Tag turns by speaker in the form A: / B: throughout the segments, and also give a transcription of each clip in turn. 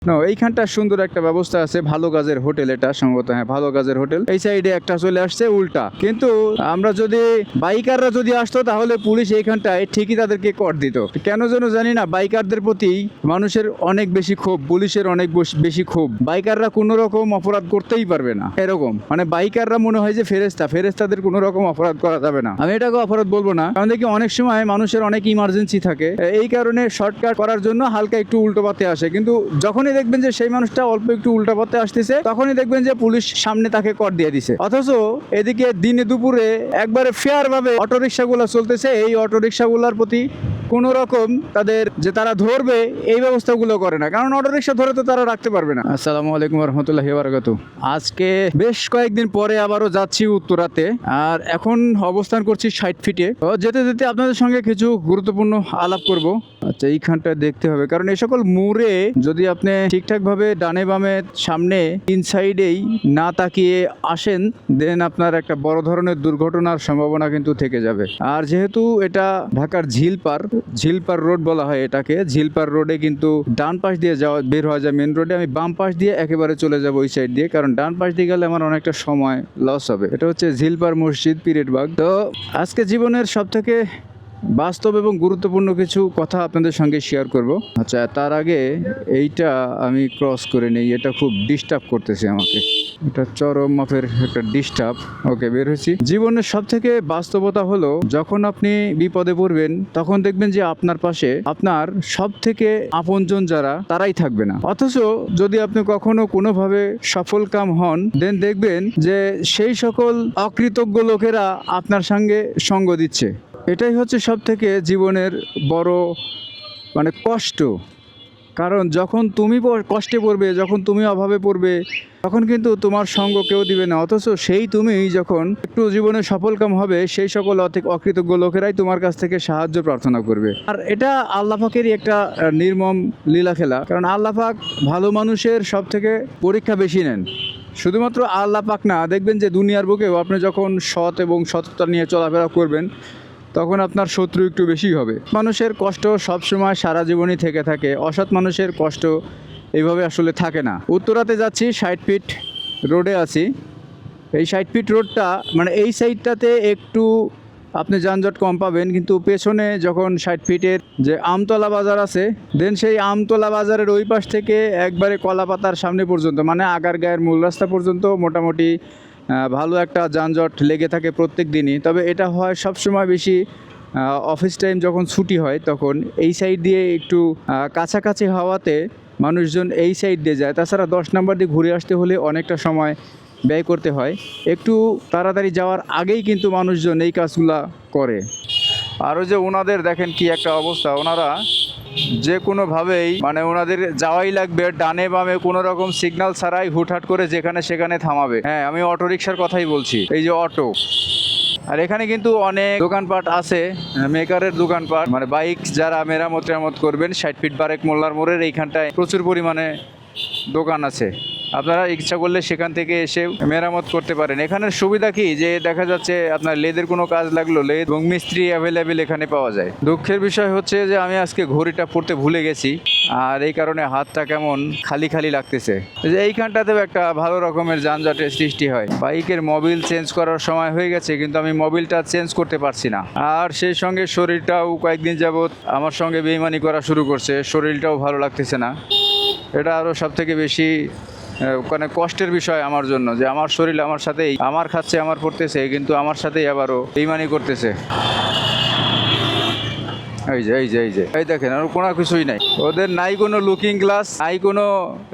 A: এইখানটা সুন্দর একটা ব্যবস্থা আছে, ভালো কাজের হোটেল, এটা সম্ভবত হ্যাঁ ভালো কাজের হোটেল। এই সাইডে একটা চলে আসছে উল্টা, কিন্তু আমরা যদি বাইকাররা যদি আসতো তাহলে পুলিশ এইখানটায় ঠিকই তাদেরকে কর দিত। কেন যেন জানি না, বাইকারদের প্রতি মানুষের অনেক বেশি ক্ষোভ, পুলিশের অনেক বেশি ক্ষোভ। বাইকাররা কোনো রকম অপরাধ করতেই পারবে না, এরকম মানে বাইকাররা মনে হয় যে ফেরেস্তাদের কোনো রকম অপরাধ করা যাবে না। আমি এটাকে অপরাধ বলবো না, কারণ দেখি অনেক সময় মানুষের অনেক ইমার্জেন্সি থাকে, এই কারণে শর্টকাট করার জন্য হালকা একটু উল্টো পথে আসে, কিন্তু যখনই দেখবেন যে সেই মানুষটা অল্প একটু উল্টা পথে আসতেছে তখনই দেখবেন যে পুলিশ সামনে তাকে কর দিয়ে দিছে। অথচ এদিকে দিনে দুপুরে একবারে ফেয়ার ভাবে অটোরিকশাগুলো চলতেছে, এই অটোরিকশাগুলোর প্রতি কোন রকম তাদের যে তারা ধরবে এই ব্যবস্থাগুলো করে না, কারণ অটোরিকশা ধরে তো তারা রাখতে পারবে না। আসসালামু আলাইকুম রহমতুল্লাহি ওয়া বারাকাতুহু। আজকে বেশ কয়েকদিন পরে আবারও যাচ্ছি উত্তরাতে, আর এখন অবস্থান করছি 60 ফিটে। যেতে যেতে আপনাদের সঙ্গে কিছু গুরুত্বপূর্ণ আলাপ করব। আচ্ছা, এইখানটা দেখতে হবে, কারণ এই সকল মোড়ে যদি আপনি ঠিকঠাক ভাবে ডানে বামে সামনে ইনসাইডেই না তাকিয়ে আসেন, দেন আপনার একটা বড় ধরনের দুর্ঘটনার সম্ভাবনা কিন্তু থেকে যাবে। আর যেহেতু এটা ঢাকার ঝিলপার রোড বলা হয় এটাকে, ঝিলপার রোডে কিন্তু ডান পাশ দিয়ে যাওয়া বের হওয়া যায় মেন রোডে। আমি বাম পাশ দিয়ে একেবারে চলে যাব ওই সাইড দিয়ে, কারণ ডান পাশ দিয়ে গেলে আমার অনেকটা সময় লস হবে। এটা হচ্ছে ঝিলপার মসজিদ, পিরেটবাগ। তো আজকে জীবনের সব থেকে বাস্তব এবং গুরুত্বপূর্ণ কিছু কথা আপনাদের সঙ্গে শেয়ার করব। আচ্ছা, তার আগে এইটা আমি ক্রস করে নেই, এটা খুব ডিস্টার্ব করতেছে আমাকে, এটা চরম মাপের একটা ডিস্টার্ব। ওকে, বের হয়েছি। জীবনের সব থেকে বাস্তবতা হলো, যখন আপনি বিপদে পড়বেন তখন দেখবেন যে আপনার পাশে আপনার সব থেকে আপনজন যারা তারাই থাকবে না। অথচ যদি আপনি কখনো কোনোভাবে সফল কাম হন, দেন দেখবেন যে সেই সকল অকৃতজ্ঞ লোকেরা আপনার সঙ্গে সঙ্গ দিচ্ছে। এটাই হচ্ছে সব থেকে জীবনের বড় মানে কষ্ট। কারণ যখন তুমি কষ্টে পড়বে, যখন তুমি অভাবে পড়বে, তখন কিন্তু তোমার সঙ্গ কেউ দিবে না। অথচ সেই তুমি যখন একটু জীবনে সফলকাম হবে, সেই সকল অকৃতজ্ঞ লোকেরাই তোমার কাছ থেকে সাহায্য প্রার্থনা করবে। আর এটা আল্লাহ পাকেরই একটা নির্মম লীলা খেলা, কারণ আল্লাহ পাক ভালো মানুষের সব থেকে পরীক্ষা বেশি নেন। শুধুমাত্র আল্লাহ পাক না, দেখবেন যে দুনিয়ার বুকেও আপনি যখন সৎ এবং সততা নিয়ে চলাফেরা করবেন, তখন আপনার শত্রু একটু বেশি হবে। মানুষের কষ্ট সবসময় সারা জীবনই থেকে থাকে, অসৎ মানুষের কষ্ট এইভাবে আসলে থাকে না। উত্তরাতে যাচ্ছি, 60 ফিট রোডে আছি। এই 60 ফিট রোডটা মানে এই সাইডটাতে একটু আপনি যানজট কম পাবেন, কিন্তু পেছনে যখন 60 ফিটের যে আমতলা বাজার আছে, দেন সেই আমতলা বাজারের ওই পাশ থেকে একবারে কলাপাতার সামনে পর্যন্ত, মানে আগারগাঁয়ের মূল রাস্তা পর্যন্ত মোটামুটি ভালো একটা যানজট লেগে থাকে প্রত্যেক দিনই। তবে এটা হয় সবসময় বেশি অফিস টাইম যখন ছুটি হয়, তখন এই সাইড দিয়ে একটু কাছাকাছি হওয়াতে মানুষজন এই সাইড দিয়ে যায়। তাছাড়া 10 নম্বর দিয়ে ঘুরে আসতে হলে অনেকটা সময় ব্যয় করতে হয়। একটু তাড়াতাড়ি যাওয়ার আগেই কিন্তু মানুষজন এই কাজগুলা করে। আরও যে ওনাদের দেখেন কি একটা অবস্থা, ওনারা যে কোনোভাবেই মানে ওনাদের যাওয়াই লাগবে, ডানে বামে কোনো রকম সিগন্যাল ছাড়াই হুটহাট করে যেখানে সেখানে থামাবে। হ্যাঁ, আমি অটো রিক্সার কথাই বলছি, এই যে অটো। আর এখানে কিন্তু অনেক দোকানপাট আছে, মেকারের দোকানপাট, মানে বাইক যারা মেরামত করবেন। 60 ফিট বারেক মোল্লার মোড়ের এইখানটায় প্রচুর পরিমাণে দোকান আছে, আপনারা ইচ্ছা করলে সেখান থেকে এসে মেরামত করতে পারেন। এখানের সুবিধা কি, যে দেখা যাচ্ছে আপনার লেদের কোনো কাজ লাগলো, লেদ এবং মিস্ত্রি অ্যাভেলেবেল এখানে পাওয়া যায়। দুঃখের বিষয় হচ্ছে যে আমি আজকে ঘড়িটা পড়তে ভুলে গেছি, আর এই কারণে হাতটা কেমন খালি খালি লাগতেছে। যে এইখানটাতেও একটা ভালো রকমের যানজটের সৃষ্টি হয়। বাইকের মোবিল চেঞ্জ করার সময় হয়ে গেছে, কিন্তু আমি মোবিলটা চেঞ্জ করতে পারছি না। আর সেই সঙ্গে শরীরটাও কয়েকদিন যাবৎ আমার সঙ্গে বেইমানি করা শুরু করছে, শরীরটাও ভালো লাগতেছে না। এটা আরও সব থেকে বেশি মানে কষ্টের বিষয় আমার জন্য, যে আমার শরীর আমার সাথেই আমার খাচ্ছে, আমার পড়তেছে, কিন্তু আমার সাথেই আবারও বেইমানি করতেছে। এই দেখেন, আর কোনো কিছুই নাই, ওদের নাই কোনো লুকিং গ্লাস, নাই কোনো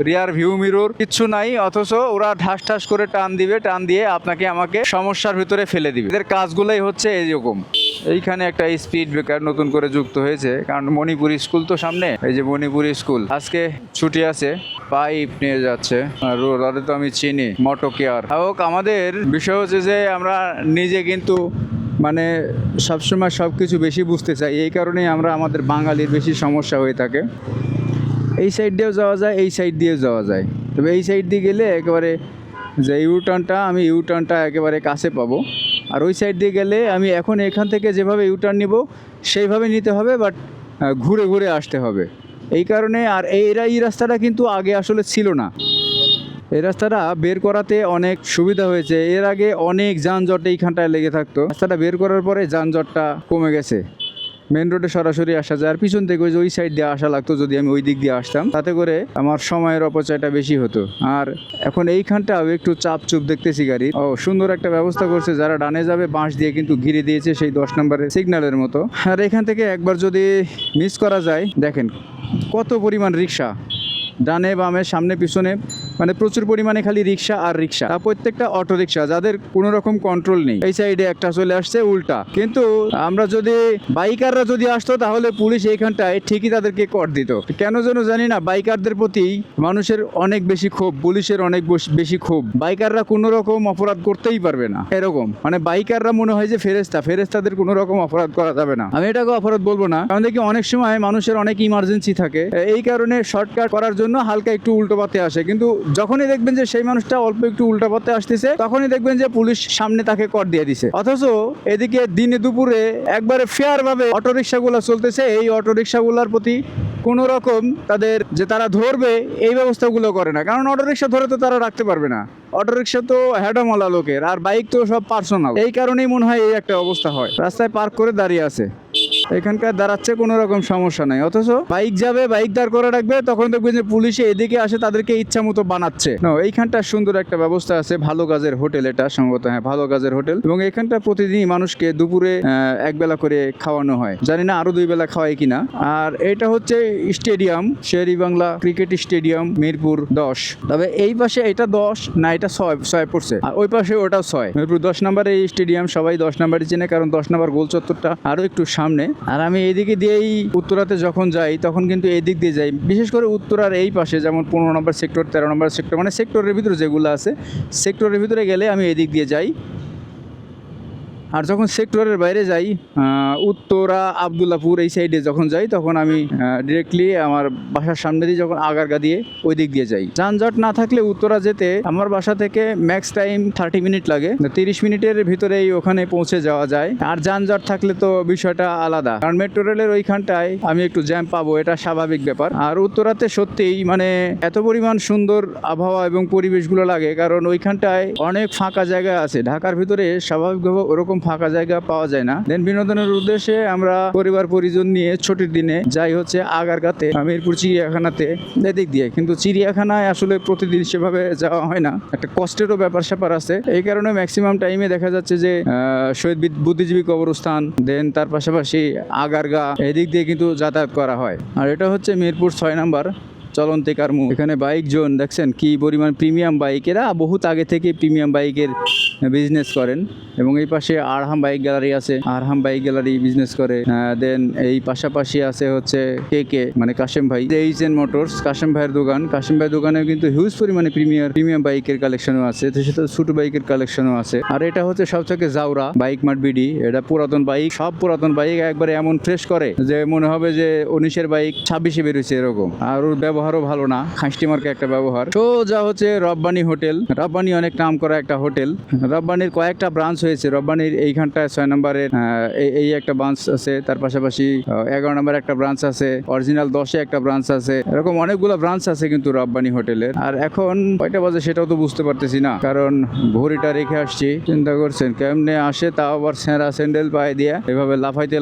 A: রিয়ার ভিউ মিরর, কিচ্ছু নাই। অথচ ওরা ঠাস করে টান দিয়ে আপনাকে আমাকে সমস্যার ভিতরে ফেলে দিবে। এদের কাজগুলাই হচ্ছে এইরকম। এইখানে একটা স্পিড ব্রেকার নতুন করে যুক্ত হয়েছে, কারণ মণিপুরি স্কুল তো সামনে, এই যে মণিপুরি স্কুল আজকে ছুটি আছে। পাইপ নিয়ে যাচ্ছে, রোডে তো আমি চিনি, মোটো কেয়ার হোক। আমাদের বিষয় হচ্ছে যে আমরা নিজে কিন্তু মানে সবসময় সব কিছু বেশি বুঝতে চাই, এই কারণেই আমরা আমাদের বাঙালির বেশি সমস্যা হয়ে থাকে। এই সাইড দিয়েও যাওয়া যায়, এই সাইড দিয়েও যাওয়া যায়, তবে এই সাইড দিয়ে গেলে একেবারে যে ইউটার্নটা একেবারে কাছে পাবো। আর ওই সাইড দিয়ে গেলে আমি এখন এখান থেকে যেভাবে ইউটার্ন নিব সেইভাবে নিতে হবে, বাট ঘুরে আসতে হবে। এই কারণে। আর এই রাস্তাটা কিন্তু আগে আসলে ছিল না। এই রাস্তাটা বের করাতে অনেক সুবিধা হয়েছে। এর আগে অনেক যানজট এইখানটায় লেগে থাকতো। রাস্তাটা বের করার পরে যানজটটা কমে গেছে। মেন রোডে সরাসরি আসা যায়। আর পিছন থেকে ওই সাইড দিয়ে আসা লাগতো যদি আমি ওই দিক দিয়ে আসতাম, তাতে করে আমার সময়ের অপচয়টা বেশি হতো। আর এখন এইখানটাও একটু চাপ চুপ দেখতেছি গাড়ি। ও সুন্দর একটা ব্যবস্থা করছে, যারা ডানে যাবে বাঁশ দিয়ে কিন্তু ঘিরে দিয়েছে সেই 10 নম্বরের সিগন্যালের মতো। আর এখান থেকে একবার যদি মিস করা যায়, দেখেন কত পরিমাণ রিক্সা ডানে বামে সামনে পিছনে, মানে প্রচুর পরিমাণে খালি রিক্সা আর রিক্সা। আর প্রত্যেকটা অটো রিক্সা, যাদের কোনো রকম কন্ট্রোল নেই। এই সাইডে একটা চলে আসছে উল্টা। কিন্তু আমরা যদি বাইকাররা যদি আসতো তাহলে পুলিশ এইখানটায় ঠিকই তাদেরকে কর দিত। কেন যেন জানি না, বাইকারদের প্রতি মানুষের অনেক বেশি ক্ষোভ, পুলিশের অনেক বেশি ক্ষোভ। বাইকাররা কোনো রকম অপরাধ করতেই পারবে না, এরকম। মানে বাইকাররা মনে হয় যে ফেরেস্তাদের কোনো রকম অপরাধ করা যাবে না। আমি এটাকে অপরাধ বলবো না, কারণ দেখি অনেক সময় মানুষের অনেক ইমার্জেন্সি থাকে, এই কারণে শর্টকাট করার জন্য হালকা একটু উল্টো পথে আসে। কিন্তু যখনই দেখবেন যে সেই মানুষটা অল্প একটু উল্টো পথে আসতেছে, তখনই দেখবেন যে পুলিশ সামনে তাকে কর দিয়ে দিছে। অথচ এদিকে দিনে দুপুরে একবারে ফেয়ার ভাবে অটোরিকশাগুলো চলতেছে। এই অটোরিকশাগুলোর প্রতি কোনো রকম তাদের যে তারা ধরবে এই ব্যবস্থাগুলো করে না, কারণ অটোরিকশা ধরে তো তারা রাখতে পারবে না। অটোরিকশা তো হ্যাডামওয়ালা লোকের, আর বাইক তো সব পার্সোনাল। এই কারণেই মনে হয় এই একটা অবস্থা হয়। রাস্তায় পার্ক করে দাঁড়িয়ে আছে, এখানকার দাঁড়াচ্ছে, কোনো রকম সমস্যা নাই। অথচ বাইক যাবে, বাইক দাঁড় করে রাখবে, তখন দেখবে যে পুলিশে এদিকে আসে, তাদেরকে ইচ্ছা মতো বানাচ্ছে। এইখানটা সুন্দর একটা ব্যবস্থা আছে, ভালো কাজের হোটেল এটা সম্ভবত, হ্যাঁ ভালো কাজের হোটেল। এবং এখানটা প্রতিদিনই মানুষকে দুপুরে একবেলা করে খাওয়ানো হয়, জানি না আরো 2 বেলা খাওয়ায় কিনা। আর এটা হচ্ছে stadium, Sher-e-Bangla cricket stadium, Mirpur 10। তবে এই পাশে এটা 10 না, এটা 6 পড়ছে, আর ওই পাশে ওটাও 6। মিরপুর 10 নম্বরে এই স্টেডিয়াম, সবাই 10 নম্বরই চেনে, কারণ 10 নম্বর গোল চত্বরটা আরো একটু সামনে। আর আমি এইদিকে দিয়েই উত্তরাতে যখন যাই তখন কিন্তু এই দিক দিয়ে যাই, বিশেষ করে উত্তরার এই পাশে, যেমন 15 নম্বর সেক্টর, 13 নম্বর সেক্টর, মানে সেক্টরের ভিতরে যেগুলো আছে, সেক্টরের ভিতরে গেলে আমি এদিক দিয়ে যাই। আর যখন সেক্টরের বাইরে যাই, উত্তরা আবদুল্লাপুর এই সাইডে যখন যাই, তখন আমি ডিরেক্টলি আমার বাসার সামনে দিয়ে যখন আগারগা দিয়ে ওই দিক দিয়ে যাই। যানজট না থাকলে উত্তরা যেতে আমার বাসা থেকে ম্যাক্স টাইম 30 মিনিট লাগে, 30 মিনিটের ভিতরেই ওখানে পৌঁছে যাওয়া যায়। আর যানজট থাকলে তো বিষয়টা আলাদা, কারণ মেট্রো রেলের ওইখানটায় আমি একটু জ্যাম পাবো, এটা স্বাভাবিক ব্যাপার। আর উত্তরাতে সত্যিই মানে এত পরিমাণ সুন্দর আবহাওয়া এবং পরিবেশগুলো লাগে, কারণ ওইখানটায় অনেক ফাঁকা জায়গা আছে। ঢাকার ভিতরে স্বাভাবিকভাবে ওরকম ফাঁকা জায়গা পাওয়া যায় না। দেন বিনোদনের উদ্দেশ্যে আমরা পরিবার পরিজন নিয়ে ছুটির দিনে যাই হচ্ছে আগারগাতে, মিরপুর চিড়িয়াখানাতে, এদিক দিয়ে। কিন্তু চিড়িয়াখানায় আসলে প্রতিদিন সেভাবে যাওয়া হয় না, একটা কষ্টেরও ব্যাপার স্যাপার আছে। এই কারণে ম্যাক্সিমাম টাইমে দেখা যাচ্ছে যে শহীদ বুদ্ধিজীবী কবরস্থান, দেন তার পাশাপাশি আগারগা, এদিক দিয়ে কিন্তু যাতায়াত করা হয়। আর এটা হচ্ছে মিরপুর 6 নাম্বার চলন্তে কারমু। এখানে বাইক জোন দেখছেন কি পরিমাণ প্রিমিয়াম বাইক, এরা বহুত আগে থেকে প্রিমিয়াম বাইকের বিজনেস করেন। এবং এই পাশে আরহাম বাইক গ্যালারি আছে, আরহাম বাইক গ্যালারি বিজনেস করে। দেন এই পাশাপাশি আছে হচ্ছে কে মানে কাশেম ভাই, এইচএন মোটরস, কাশেম ভাইয়ের দোকান। কাশেম ভাইয়ের দোকানে কিন্তু হিউজ পরিমাণে প্রিমিয়াম বাইকের কালেকশনও আছে, সাথে ছোট বাইকের কালেকশনও আছে। আর এটা হচ্ছে সবথেকে জাউরা বাইক মার্ট বিডি, এটা পুরাতন বাইক, সব পুরাতন বাইক একবারে এমন ফ্রেশ করে যে মনে হবে যে 19-এর বাইক 26-এ বেরোচ্ছে এরকম। আর ওর ব্যবহারও ভালো না, খাঁষ্টি মার্কা একটা ব্যবহার। তো যা হচ্ছে রব্বানি হোটেল, রব্বানি অনেক নাম করা একটা হোটেল। রব্বানির কয়েকটা ব্রাঞ্চ হয়েছে। রব্বানির এইখানটায় 6 নম্বরের এই একটা ব্রাঞ্চ আছে, তার পাশাপাশি 11 নম্বর একটা ব্রাঞ্চ আছে, অরিজিনাল 10-এ একটা ব্রাঞ্চ আছে, এরকম অনেকগুলো ব্রাঞ্চ আছে কিন্তু রব্বানি হোটেলের। আর এখন কয়টা বাজে সেটাও তো বুঝতে পারতেছি না, কারণ ঘড়িটা রেখে আসছি। চিন্তা করছেন কেমনে আসে, তাও আবার সেরা স্যান্ডেল পায়ে দিয়ে এভাবে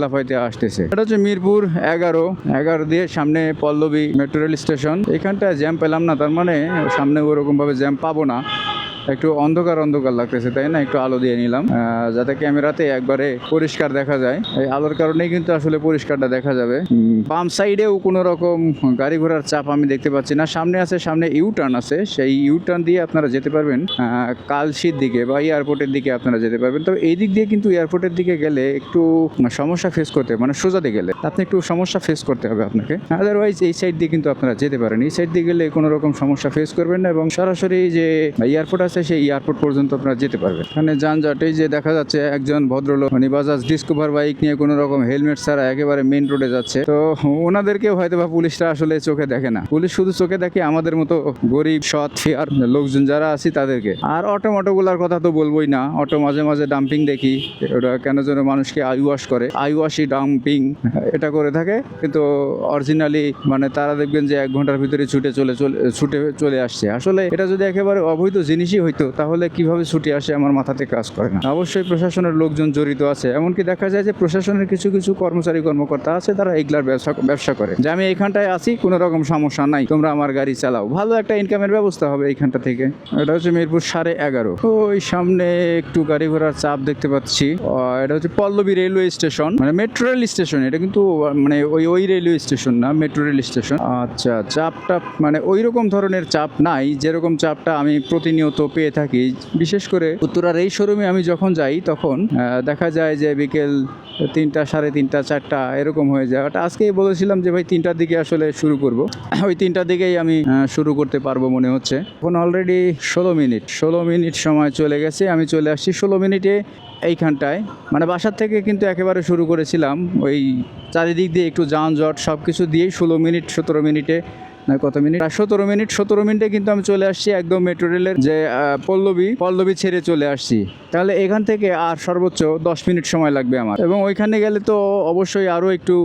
A: লাফাইতে আসতেছে। এটা হচ্ছে মিরপুর 11 দিয়ে সামনে পল্লবী মেট্রো রেল স্টেশন। এখানটায় জ্যাম পেলাম না, তার মানে সামনে ওরকম ভাবে জ্যাম পাবো না। একটু অন্ধকার লাগতেছে, তাই না? একটু আলো দিয়ে নিলাম যাতে ক্যামেরাতে একবারে পরিষ্কার দেখা যায়। এই আলোর কারণেই কিন্তু আসলে পরিষ্কারটা দেখা যাবে। বাম সাইডেও কোনো রকম গাড়ি ঘোড়ার চাপ আমি দেখতে পাচ্ছি না। সামনে ইউটার্ন আছে, সেই ইউটার্ন দিয়ে আপনারা যেতে পারবেন কালশির দিকে বা এয়ারপোর্টের দিকে আপনারা যেতে পারবেন। তবে এই দিক দিয়ে কিন্তু এয়ারপোর্টের দিকে গেলে একটু সমস্যা ফেস করতে, মানে সোজাতে গেলে আপনি একটু সমস্যা ফেস করতে হবে আপনাকে। আদারওয়াইজ এই সাইড দিয়ে কিন্তু আপনারা যেতে পারেন। এই সাইড দিয়ে গেলে কোনো রকম সমস্যা ফেস করবেন না, এবং সরাসরি যে এয়ারপোর্ট আছে আছে সেই এয়ারপোর্ট পর্যন্ত আপনারা যেতে পারবেন। এখানে যানজট, এই যে দেখা যাচ্ছে একজন ভদ্রলোক মানে বাজাজ ডিসকভার বাইক নিয়ে কোনো রকম হেলমেট ছাড়া একেবারে মেইন রোডে যাচ্ছে। তো ওনাদেরকেও হয়তো বা পুলিশরা আসলে চোখে দেখে না, পুলিশ শুধু চোখে দেখে আমাদের মতো গরিব সৎ ফেয়ার লোকজন যারা আছি তাদেরকে। আর অটোগুলার কথা তো বলবোই না, অটো মাঝে মাঝে ডাম্পিং দেখি, ওটা কেন যেন মানুষকে আইওয়াশ করে, আইওয়াশি ডাম্পিং এটা করে থাকে, কিন্তু অরিজিনালি মানে তারা দেখবেন যে 1 ঘন্টার ভিতরে ছুটে চলে আসছে। আসলে এটা যদি একেবারে অবৈধ জিনিসই হইতো তাহলে কিভাবে ছুটে আসে আমার মাথাতে কাজ করে না। অবশ্যই প্রশাসনের লোকজন জড়িত আছে, এমনকি দেখা যায় যে প্রশাসনের কিছু কর্মকর্তা আছে তারা এগুলার ব্যবসা করে, যে আমি এইখানটায় আছি, কোনো রকম সমস্যা নাই, তোমরা আমার গাড়ি চালাও, ভালো একটা ইনকামের ব্যবস্থা হবে এইখানটা থেকে। এটা হচ্ছে মিরপুর 11:30। ওই সামনে একটু গাড়ি ঘোড়ার চাপ দেখতে পাচ্ছি। এটা হচ্ছে পল্লবী রেলওয়ে স্টেশন, মানে মেট্রো রেল স্টেশন, এটা কিন্তু মানে ওই রেলওয়ে স্টেশন না, মেট্রো রেল স্টেশন। আচ্ছা, চাপটা মানে ওই রকম ধরনের চাপ নাই যেরকম চাপটা আমি প্রতিনিয়ত পেয়ে থাকি। বিশেষ করে উত্তরার এই শোরুমে আমি যখন যাই তখন দেখা যায় যে বিকেল 3টা, 3:30, 4টা এরকম হয়ে যায়। ওটা আজকেই বলেছিলাম যে ভাই 3টার দিকে আসলে শুরু করব, ওই 3টার দিকেই আমি শুরু করতে পারবো মনে হচ্ছে। এখন অলরেডি 16 মিনিট সময় চলে গেছে, আমি চলে আসছি 16 মিনিটে এইখানটায়। মানে বাসার থেকে কিন্তু একেবারে শুরু করেছিলাম, ওই চারিদিক দিয়ে একটু যানজট সব কিছু দিয়েই 16 মিনিট 17 মিনিটে না কত মিনিট 17 মিনিটে কিন্তু আমি চলে আসছি একদম মেট্রো রেলের যে পল্লবী ছেড়ে চলে আসছি। তাহলে এখান থেকে আর সর্বোচ্চ 10 মিনিট সময় লাগবে আমার, এবং ওইখানে গেলে তো অবশ্যই আরও একটু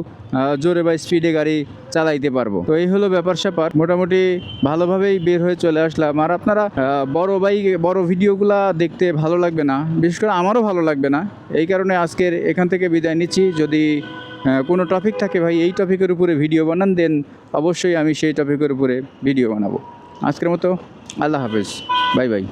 A: জোরে বা স্পিডে গাড়ি চালাইতে পারবো। তো এই হলো ব্যাপার স্যাপার, মোটামুটি ভালোভাবেই বের হয়ে চলে আসলাম। আর আপনারা বড় ভিডিওগুলা দেখতে ভালো লাগবে না, বিশেষ করে আমারও ভালো লাগবে না, এই কারণে আজকের এখান থেকে বিদায় নিচ্ছি। যদি কোনো টপিক থাকে ভাই এই টপিকের উপরে ভিডিও বানান, দেন অবশ্যই আমি সেই টপিকের উপরে ভিডিও বানাবো। আজকের মতো আল্লাহ হাফেজ, বাই বাই।